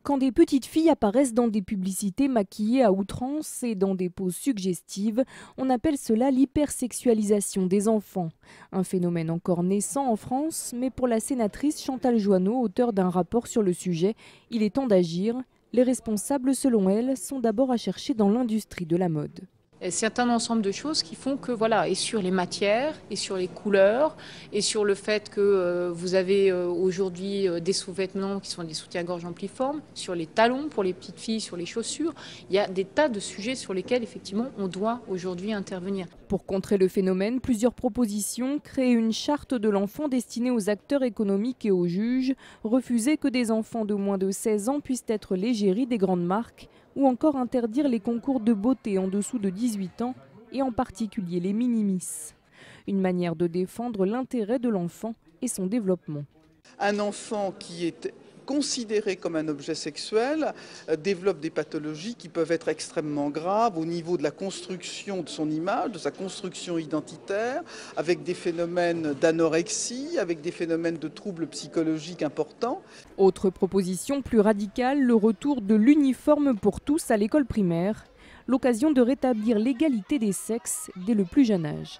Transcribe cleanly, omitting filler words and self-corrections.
Quand des petites filles apparaissent dans des publicités maquillées à outrance et dans des poses suggestives, on appelle cela l'hypersexualisation des enfants. Un phénomène encore naissant en France, mais pour la sénatrice Chantal Joanneau, auteure d'un rapport sur le sujet, il est temps d'agir. Les responsables, selon elle, sont d'abord à chercher dans l'industrie de la mode. C'est un ensemble de choses qui font que, voilà, et sur les matières, et sur les couleurs, et sur le fait que vous avez aujourd'hui des sous-vêtements qui sont des soutiens-gorge ampliformes, sur les talons pour les petites filles, sur les chaussures. Il y a des tas de sujets sur lesquels, effectivement, on doit aujourd'hui intervenir. Pour contrer le phénomène, plusieurs propositions: créer une charte de l'enfant destinée aux acteurs économiques et aux juges, refuser que des enfants de moins de 16 ans puissent être l'égérie des grandes marques, ou encore interdire les concours de beauté en dessous de 18 ans, et en particulier les mini-miss. Une manière de défendre l'intérêt de l'enfant et son développement. Un enfant qui est considéré comme un objet sexuel développe des pathologies qui peuvent être extrêmement graves au niveau de la construction de son image, de sa construction identitaire, avec des phénomènes d'anorexie, avec des phénomènes de troubles psychologiques importants. Autre proposition plus radicale, le retour de l'uniforme pour tous à l'école primaire, l'occasion de rétablir l'égalité des sexes dès le plus jeune âge.